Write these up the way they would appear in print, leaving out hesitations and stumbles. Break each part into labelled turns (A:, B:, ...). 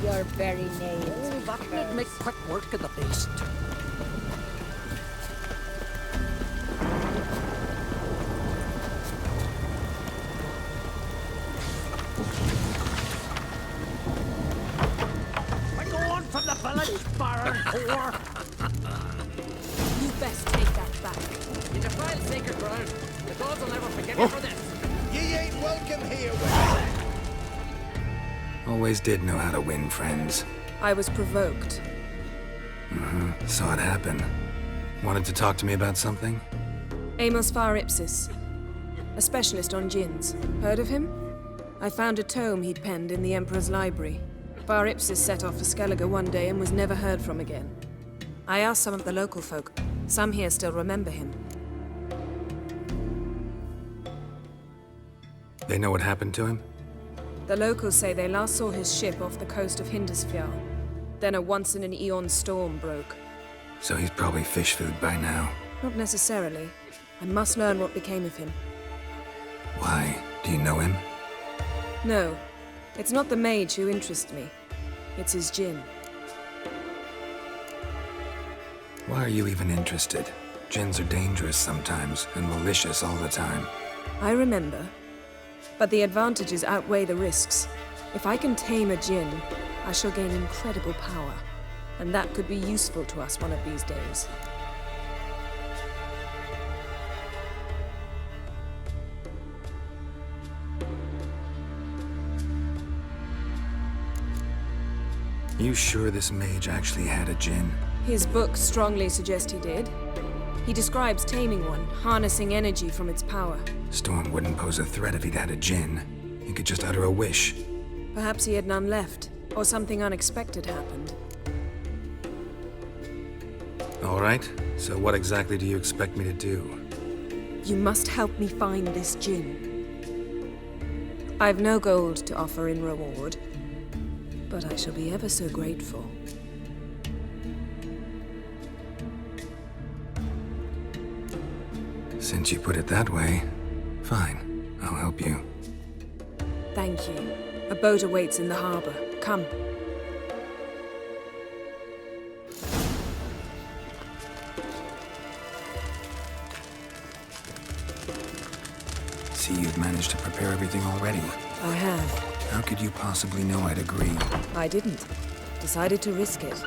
A: Your very name.
B: Oh, that would make quick work of the beast. We're going from the village, Baron whore.
C: You best take that back.
B: You defile sacred ground. The gods will never forgive you for this.
D: Ye ain't welcome here,
E: Always did know how to win friends.
C: I was provoked.
E: Saw it happen. Wanted to talk to me about something?
C: Amos Far Ipsis, a specialist on djinns. Heard of him? I found a tome he'd penned in the Emperor's library. Far Ipsis set off for Skellige one day and was never heard from again. I asked some of the local folk. Some here still remember him.
E: They know what happened to him?
C: The locals say they last saw his ship off the coast of Hindisfjall. Then a once-in-an-eon storm broke.
E: So he's probably fish food by now.
C: Not necessarily. I must learn what became of him.
E: Why? Do you know him?
C: No, it's not the mage who interests me. It's his djinn.
E: Why are you even interested? Djinns are dangerous sometimes, and malicious all the time.
C: I remember. But the advantages outweigh the risks. If I can tame a djinn, I shall gain incredible power. And that could be useful to us one of these days.
E: You sure this mage actually had a djinn?
C: His books strongly suggest he did. He describes taming one, harnessing energy from its power.
E: Storm wouldn't pose a threat if he'd had a djinn. He could just utter a wish.
C: Perhaps he had none left, or something unexpected happened.
E: All right, so what exactly do you expect me to do?
C: You must help me find this djinn. I've no gold to offer in reward, but I shall be ever so grateful.
E: Since you put it that way, fine. I'll help you.
C: Thank you. A boat awaits in the harbor. Come.
E: See, you've managed to prepare everything already.
C: I have.
E: How could you possibly know I'd agree?
C: I didn't. Decided to risk it.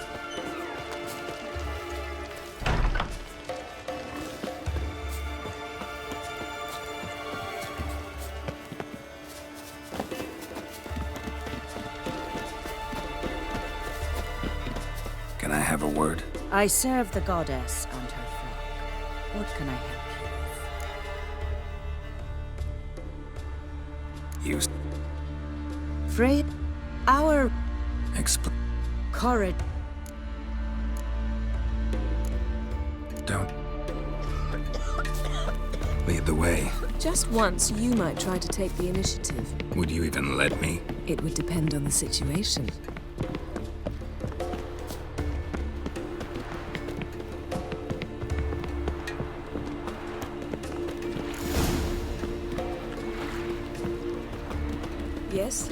E: Can I have a word?
A: I serve the goddess and her flock. What can I help you with?
E: You
A: Frey, our corrid.
E: Don't lead the way.
C: Just once, you might try to take the initiative.
E: Would you even let me?
C: It would depend on the situation. Yes?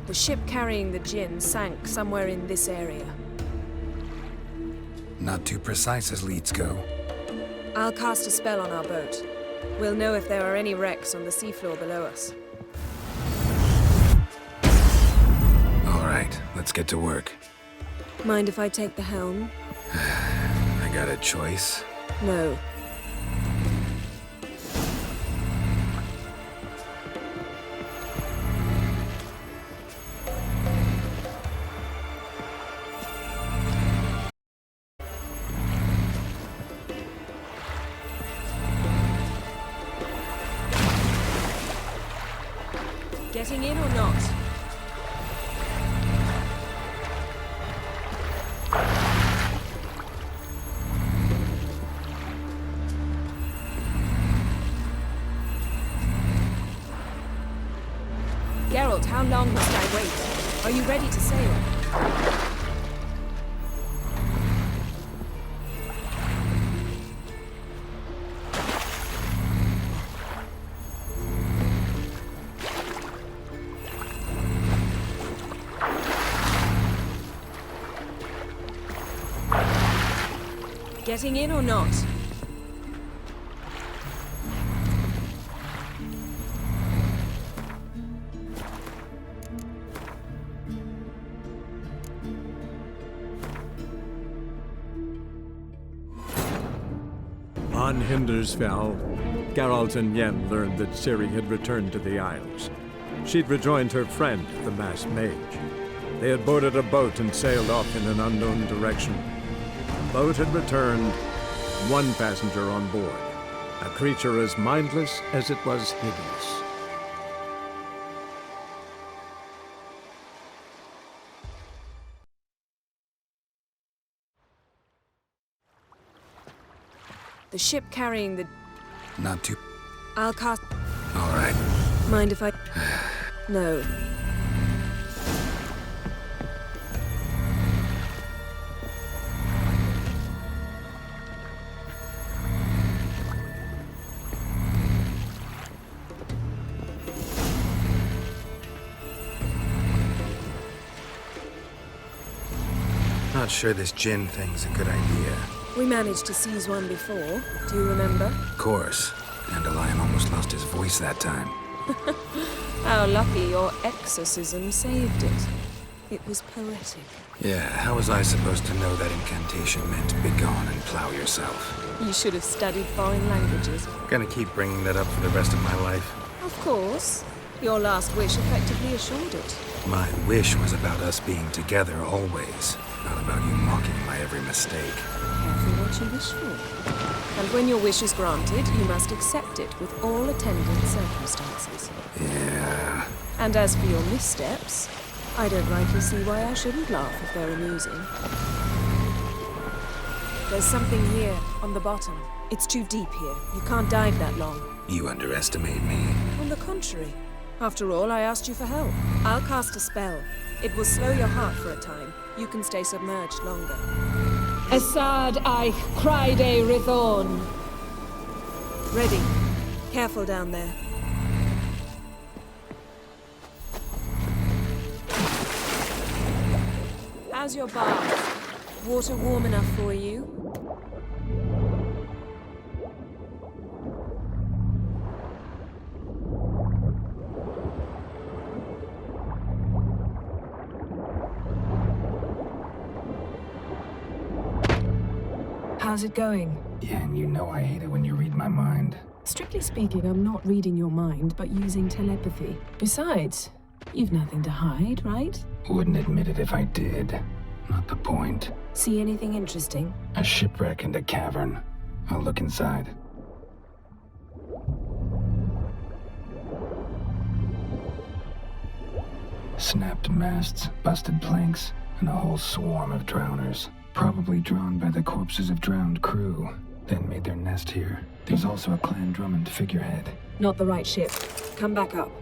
C: The ship carrying the djinn sank somewhere in this area.
E: Not too precise as leads go.
C: I'll cast a spell on our boat. We'll know if there are any wrecks on the seafloor below us.
E: All right, let's get to work.
C: Mind if I take the helm?
E: I got a choice.
C: No. Getting in or not? Geralt, how long must I wait? Are you ready to sail? Getting in or not?
F: On Hindersfell, Geralt and Yen learned that Ciri had returned to the Isles. She'd rejoined her friend, the Masked Mage. They had boarded a boat and sailed off in an unknown direction. The boat had returned, one passenger on board, a creature as mindless as it was hideous.
C: The ship carrying the...
E: Not too...
C: I'll cast...
E: All right.
C: Mind if I... No.
E: Not sure this Jinn thing's a good idea.
C: We managed to seize one before. Do you remember?
E: Of course. Dandelion almost lost his voice that time.
C: How lucky your exorcism saved it. It was poetic.
E: Yeah, how was I supposed to know that incantation meant begone and plow yourself?
C: You should have studied foreign languages.
E: Gonna keep bringing that up for the rest of my life.
C: Of course. Your last wish effectively assured it.
E: My wish was about us being together always, not about you mocking my every mistake.
C: Careful what you wish for. And when your wish is granted, you must accept it with all attendant circumstances.
E: Yeah.
C: And as for your missteps, I don't rightly see why I shouldn't laugh if they're amusing. There's something here, on the bottom. It's too deep here. You can't dive that long.
E: You underestimate me.
C: On the contrary. After all, I asked you for help. I'll cast a spell. It will slow your heart for a time. You can stay submerged longer.
G: Assad Eich Cryde Rithorn.
C: Ready. Careful down there. How's your bath? Water warm enough for you?
G: How's it going?
E: Yeah, and you know I hate it when you read my mind.
G: Strictly speaking, I'm not reading your mind, but using telepathy. Besides, you've nothing to hide, right?
E: Wouldn't admit it if I did. Not the point.
G: See anything interesting?
E: A shipwreck and a cavern. I'll look inside. Snapped masts, busted planks, and a whole swarm of drowners. Probably drawn by the corpses of drowned crew, then made their nest here. There's also a Clan Drummond figurehead.
G: Not the right ship. Come back up.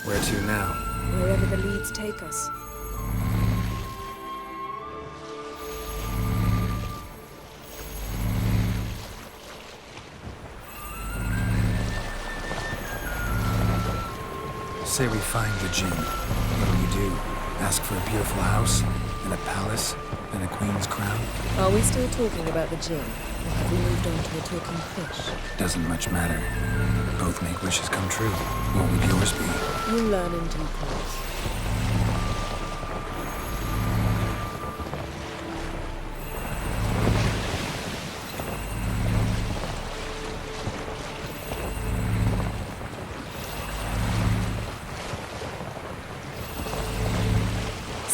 E: Where to now?
C: Wherever the leads take us.
E: Say we find the Jinn. What do? Ask for a beautiful house, and a palace, and a queen's crown?
C: Are we still talking about the Jinn? Or have we moved on to a talking fish?
E: Doesn't much matter. Both make wishes come true. What would yours be?
C: You'll learn in due course.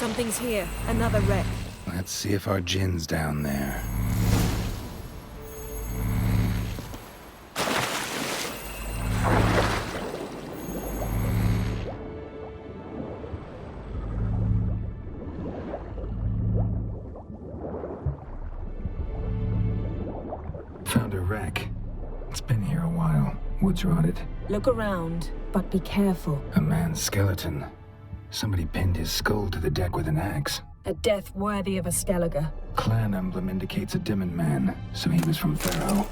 C: Something's here. Another wreck.
E: Let's see if our Jin's down there. Found a wreck. It's been here a while. Wood's rotted.
G: Look around, but be careful.
E: A man's skeleton. Somebody pinned his skull to the deck with an axe.
G: A death worthy of a Skellige.
E: Clan emblem indicates a Dimmen man, so he was from Pharaoh.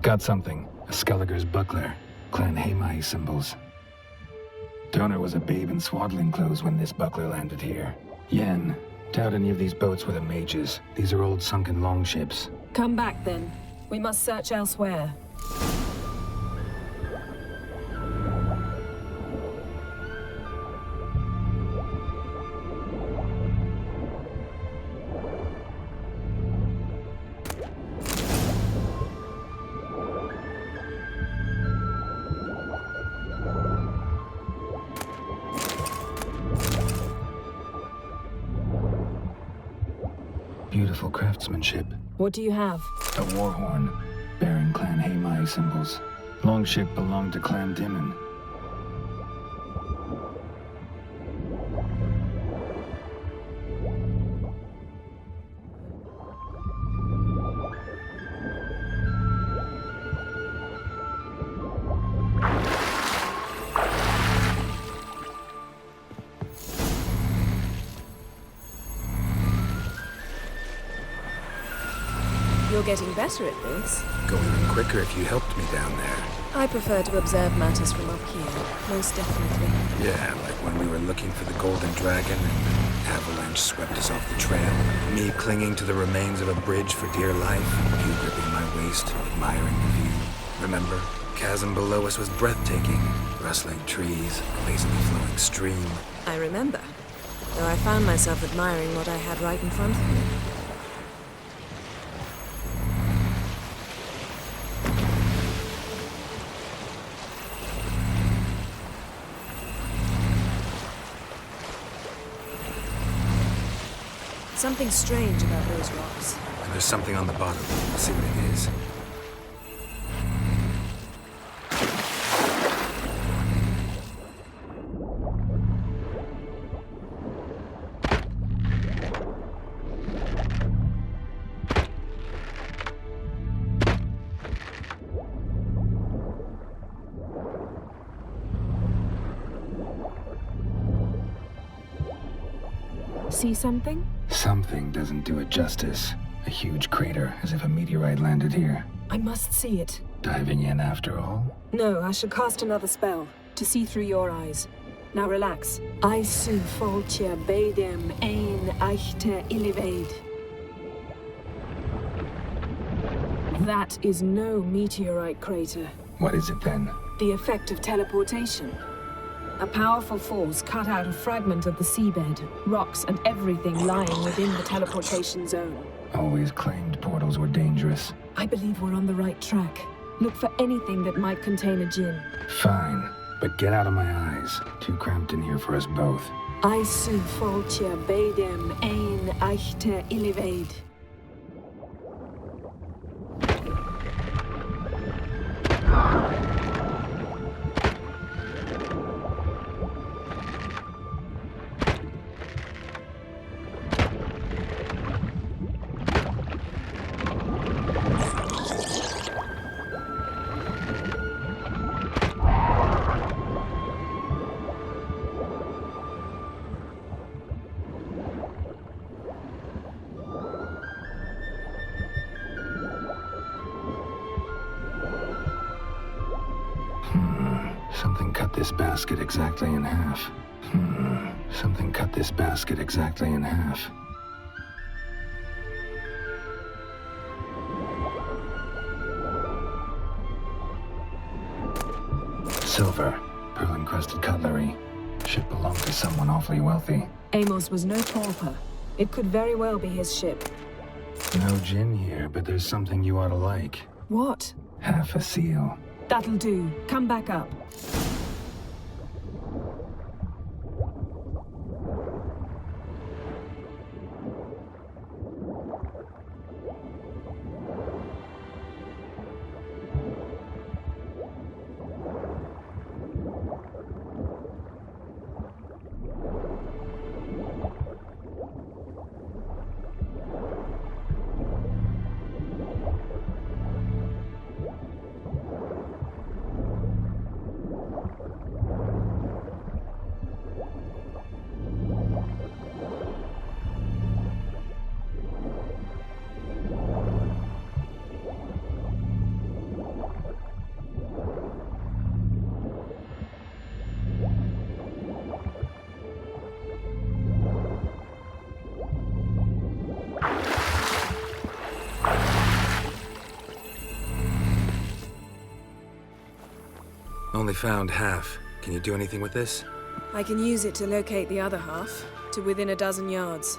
E: Got something. A Skellige's buckler. Clan Hamai symbols. Donor was a babe in swaddling clothes when this buckler landed here. Yen, doubt any of these boats were the mages. These are old sunken longships.
G: Come back then. We must search elsewhere.
E: Beautiful craftsmanship.
G: What do you have?
E: A war horn, bearing Clan Hamai symbols. Longship belonged to Clan Dimmen.
C: You're getting better at this.
H: Go even quicker if you helped me down there.
C: I prefer to observe matters from up here, most definitely.
H: Yeah, like when we were looking for the Golden Dragon and the avalanche swept us off the trail. Me clinging to the remains of a bridge for dear life. You gripping my waist, admiring the view. Remember? Chasm below us was breathtaking. Rustling trees, a lazily flowing stream.
C: I remember, though I found myself admiring what I had right in front of me. Something strange about those rocks.
H: And there's something on the bottom. Let's see what it is.
G: See something?
E: Something doesn't do it justice. A huge crater, as if a meteorite landed here.
G: I must see it.
E: Diving in after all?
G: No, I shall cast another spell, to see through your eyes. Now relax. I su foltje bedem ein eichte illiveid. That is no meteorite crater.
E: What is it then?
G: The effect of teleportation. A powerful force cut out a fragment of the seabed, rocks and everything lying within the teleportation zone.
E: Always claimed portals were dangerous.
G: I believe we're on the right track. Look for anything that might contain a djinn.
E: Fine, but get out of my eyes. Too cramped in here for us both.
G: I su foltje bedem ein eichte illiveid.
E: Something cut this basket exactly in half. Something cut this basket exactly in half. Silver, pearl-encrusted cutlery. Should belong to someone awfully wealthy.
G: Amos was no pauper. It could very well be his ship.
E: No djinn here, but there's something you ought to like.
G: What?
E: Half a seal.
G: That'll do. Come back up.
H: Only found half. Can you do anything with this?
C: I can use it to locate the other half, to within a dozen yards.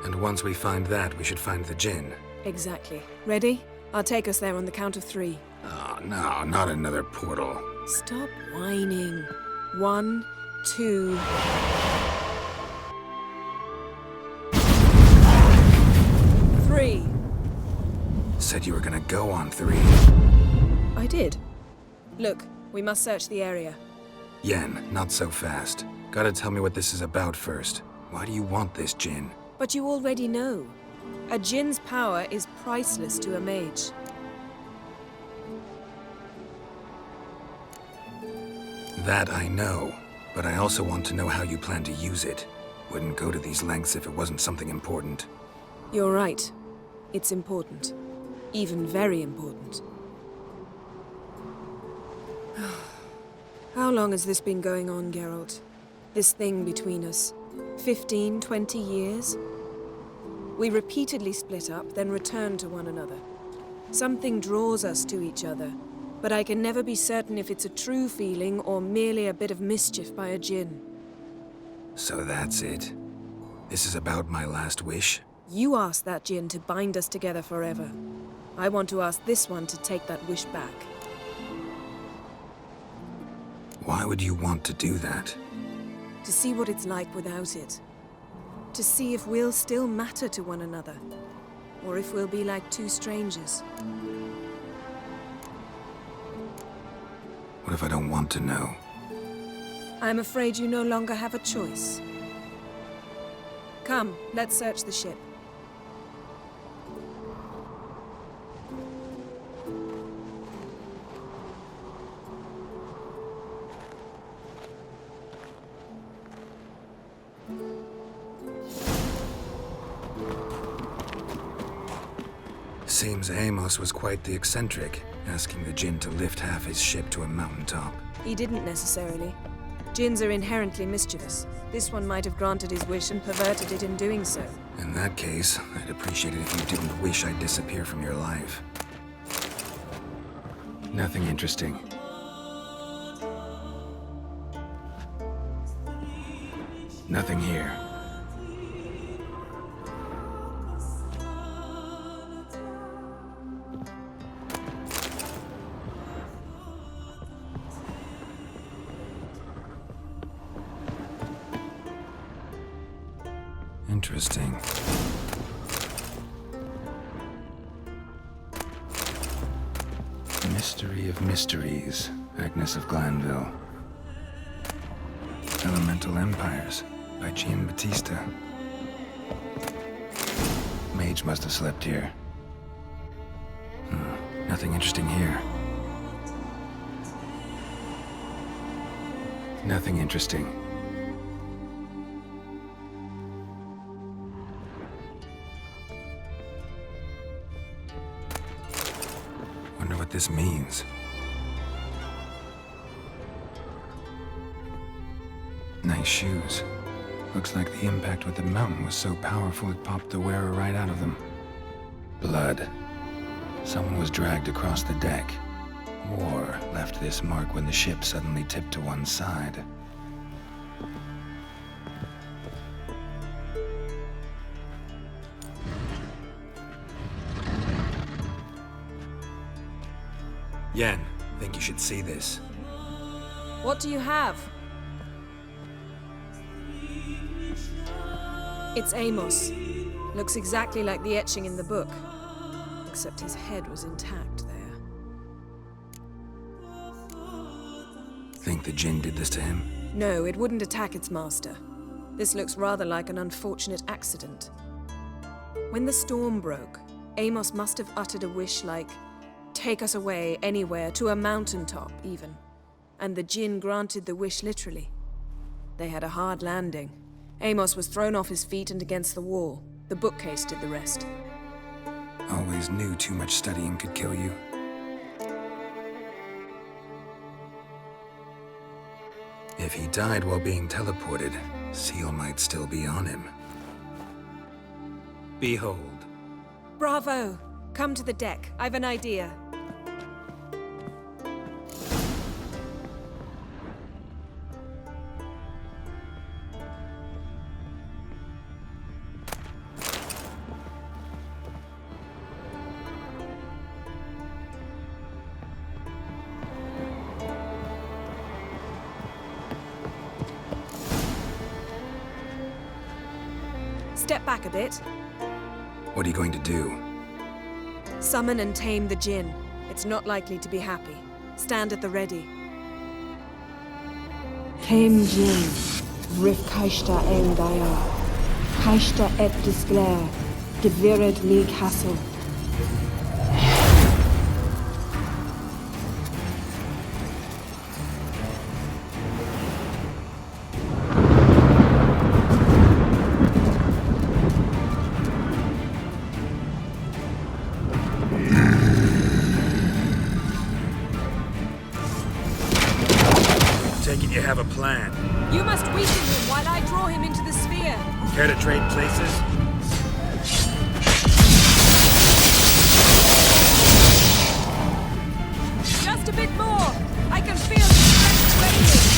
H: And once we find that, we should find the Jinn.
C: Exactly. Ready? I'll take us there on the count of 3.
H: Oh, no, not another portal.
C: Stop whining. 1, 2... Three.
H: Said you were gonna go on 3.
C: I did. Look, we must search the area.
H: Yen, not so fast. Gotta tell me what this is about first. Why do you want this Jinn?
C: But you already know. A Jinn's power is priceless to a mage.
H: That I know, but I also want to know how you plan to use it. Wouldn't go to these lengths if it wasn't something important.
C: You're right. It's important. Even very important. How long has this been going on, Geralt? This thing between us? 15, 20 years? We repeatedly split up, then returned to one another. Something draws us to each other, but I can never be certain if it's a true feeling or merely a bit of mischief by a Jinn.
H: So that's it. This is about my last wish?
C: You asked that Jinn to bind us together forever. I want to ask this one to take that wish back.
H: Why would you want to do that?
C: To see what it's like without it. To see if we'll still matter to one another. Or if we'll be like two strangers.
H: What if I don't want to know?
C: I'm afraid you no longer have a choice. Come, let's search the ship.
H: Seems Amos was quite the eccentric, asking the Jinn to lift half his ship to a mountaintop.
C: He didn't necessarily. Jinns are inherently mischievous. This one might have granted his wish and perverted it in doing so.
H: In that case, I'd appreciate it if you didn't wish I'd disappear from your life. Nothing interesting. Nothing here. Interesting. Mystery of Mysteries, Agnes of Glanville. Elemental Empires, by Gian Battista. Mage must have slept here. Nothing interesting here. Nothing interesting. Wonder what this means. Nice shoes. Looks like the impact with the mountain was so powerful it popped the wearer right out of them. Blood. Someone was dragged across the deck. Or left this mark when the ship suddenly tipped to one side. Yen, Think you should see this.
C: What do you have? It's Amos. Looks exactly like the etching in the book. Except his head was intact there.
H: Think the Jinn did this to him?
C: No, it wouldn't attack its master. This looks rather like an unfortunate accident. When the storm broke, Amos must have uttered a wish like, "Take us away, anywhere, to a mountaintop, even." And the Jinn granted the wish literally. They had a hard landing. Amos was thrown off his feet and against the wall. The bookcase did the rest.
H: Always knew too much studying could kill you. If he died while being teleported, Seal might still be on him. Behold.
C: Bravo! Come to the deck. I've an idea. Step back a bit.
H: What are you going to do?
C: Summon and tame the Jinn. It's not likely to be happy. Stand at the ready.
G: Came Jin, Rif Kaishta Engaya, Kaishta et Disglair, Devirid me Castle.
H: Take it you have a plan.
C: You must weaken him while I draw him into the sphere.
H: Care to trade places?
C: Just a bit more. I can feel the strength radiating.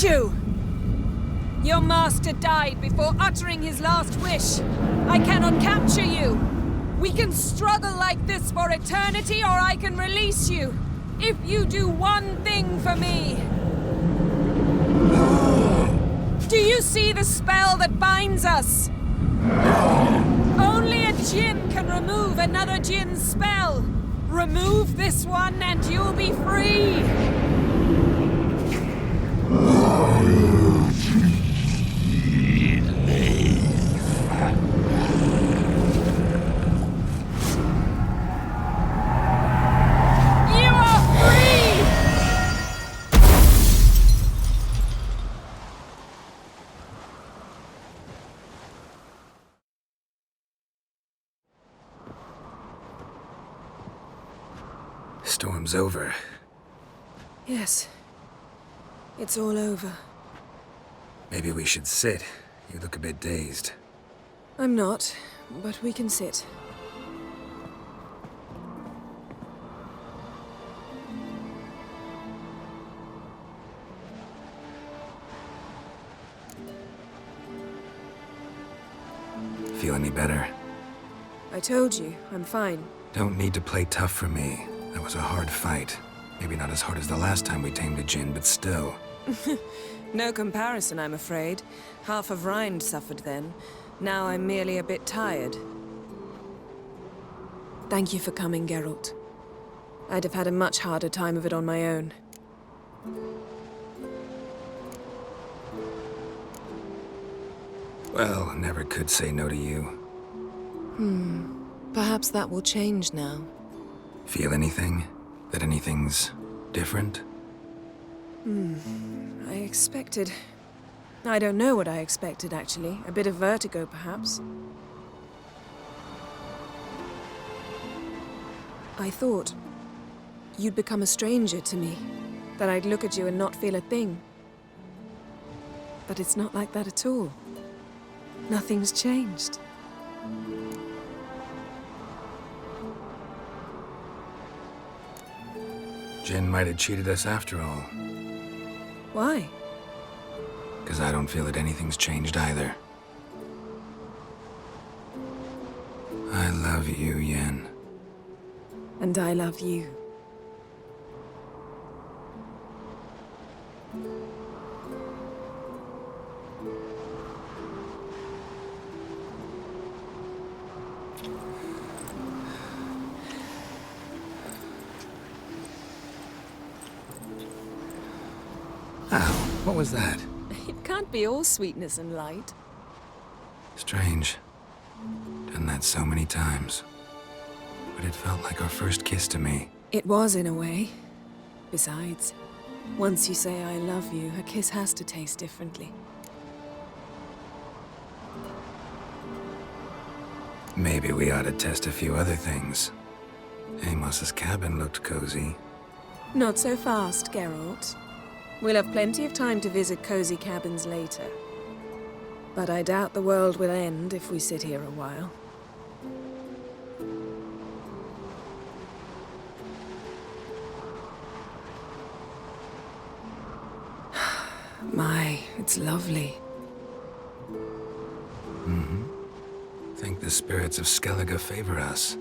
C: You! Your master died before uttering his last wish. I cannot capture you. We can struggle like this for eternity, or I can release you. If you do one thing for me. Do you see the spell that binds us? Only a Jinn can remove another Jinn's spell. Remove this one and you'll be free.
H: Storm's over.
C: Yes. It's all over.
H: Maybe we should sit. You look a bit dazed.
C: I'm not, but we can sit.
H: Feel any better?
C: I told you, I'm fine.
H: Don't need to play tough for me. That was a hard fight. Maybe not as hard as the last time we tamed a Jinn, but still.
C: No comparison, I'm afraid. Half of Rind suffered then. Now I'm merely a bit tired. Thank you for coming, Geralt. I'd have had a much harder time of it on my own.
H: Well, never could say no to you.
C: Perhaps that will change now.
H: Feel anything? That anything's different?
C: I expected... I don't know what I expected, actually. A bit of vertigo, perhaps. I thought you'd become a stranger to me. That I'd look at you and not feel a thing. But it's not like that at all. Nothing's changed.
H: Jin might have cheated us after all.
C: Why?
H: Because I don't feel that anything's changed either. I love you, Yen.
C: And I love you.
H: Ow, what was that?
C: It can't be all sweetness and light.
H: Strange. Done that so many times. But it felt like our first kiss to me.
C: It was, in a way. Besides, once you say I love you, a kiss has to taste differently.
H: Maybe we ought to test a few other things. Amos's cabin looked cozy.
C: Not so fast, Geralt. We'll have plenty of time to visit cozy cabins later. But I doubt the world will end if we sit here a while. My, it's lovely.
H: Mm-hmm. Think the spirits of Skellige favor us.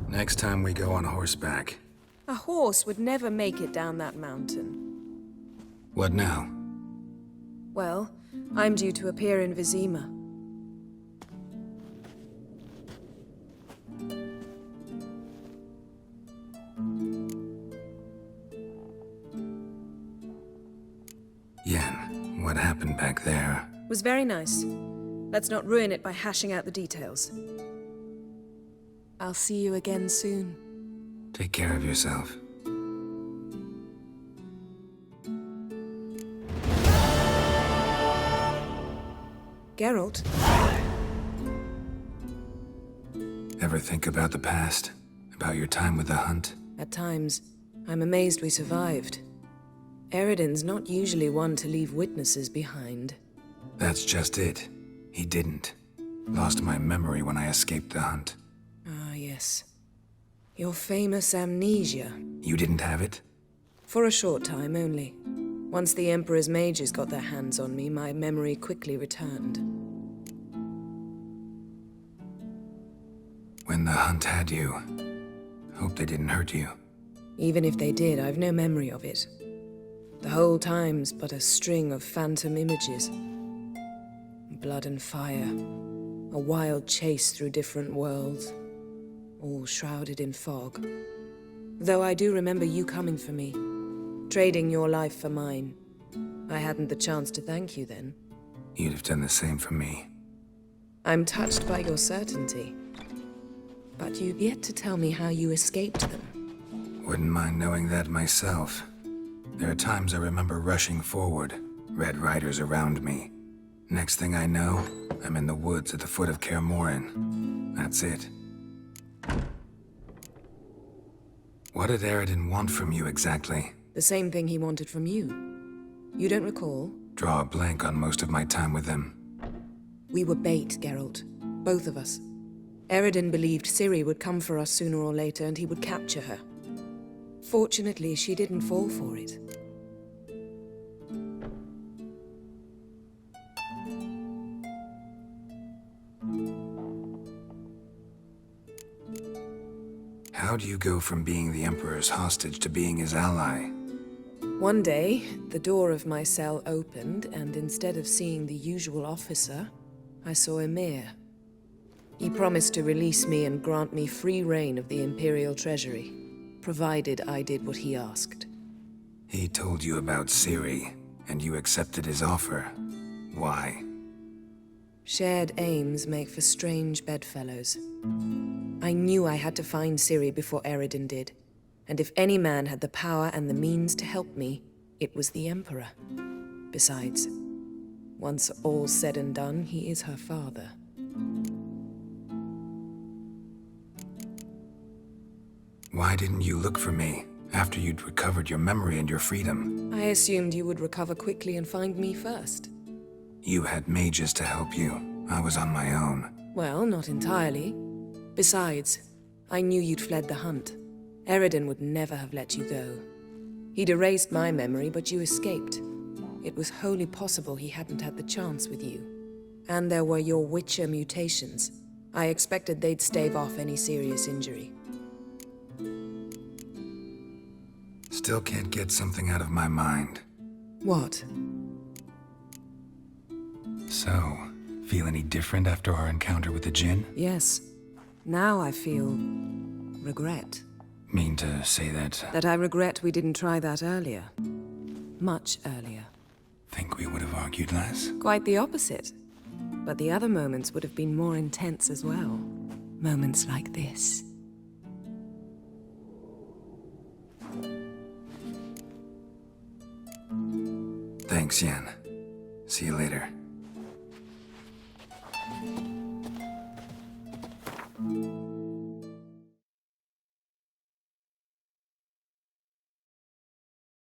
H: Next time we go on horseback.
C: A horse would never make it down that mountain.
H: What now?
C: Well, I'm due to appear in Vizima.
H: Yen, what happened back there?
C: Was very nice. Let's not ruin it by hashing out the details. I'll see you again soon.
H: Take care of yourself.
C: Geralt?
H: Ever think about the past? About your time with the hunt?
C: At times, I'm amazed we survived. Eredin's not usually one to leave witnesses behind.
H: That's just it. He didn't. Lost my memory when I escaped the hunt.
C: Ah, yes. Your famous amnesia.
H: You didn't have it?
C: For a short time only. Once the Emperor's mages got their hands on me, my memory quickly returned.
H: When the hunt had you, hope they didn't hurt you.
C: Even if they did, I've no memory of it. The whole time's but a string of phantom images. Blood and fire. A wild chase through different worlds. All shrouded in fog. Though I do remember you coming for me. Trading your life for mine. I hadn't the chance to thank you then.
H: You'd have done the same for me.
C: I'm touched by your certainty. But you've yet to tell me how you escaped them.
H: Wouldn't mind knowing that myself. There are times I remember rushing forward, Red Riders around me. Next thing I know, I'm in the woods at the foot of Kaer Morhen. That's it. What did Eredin want from you exactly?
C: The same thing he wanted from you. You don't recall?
H: Draw a blank on most of my time with him.
C: We were bait, Geralt. Both of us. Eredin believed Ciri would come for us sooner or later and he would capture her. Fortunately, she didn't fall for it.
H: How do you go from being the Emperor's hostage to being his ally?
C: One day, the door of my cell opened, and instead of seeing the usual officer, I saw Emhyr. He promised to release me and grant me free reign of the Imperial Treasury, provided I did what he asked.
H: He told you about Ciri, and you accepted his offer. Why?
C: Shared aims make for strange bedfellows. I knew I had to find Ciri before Eredin did, and if any man had the power and the means to help me, it was the Emperor. Besides, Once all's said and done, he is her father.
H: Why didn't you look for me after you'd recovered your memory and your freedom?
C: I assumed you would recover quickly and find me first.
H: You had mages to help you. I was on my own.
C: Well, not entirely. Besides, I knew you'd fled the hunt. Eridan would never have let you go. He'd erased my memory, but you escaped. It was wholly possible he hadn't had the chance with you. And there were your Witcher mutations. I expected they'd stave off any serious injury.
H: Still can't get something out of my mind.
C: What?
H: So, feel any different after our encounter with the Jinn?
C: Yes. Now I feel... regret.
H: Mean to say that...
C: That I regret we didn't try that earlier. Much earlier.
H: Think we would have argued less?
C: Quite the opposite. But the other moments would have been more intense as well. Moments like this.
H: Thanks, Yen. See you later.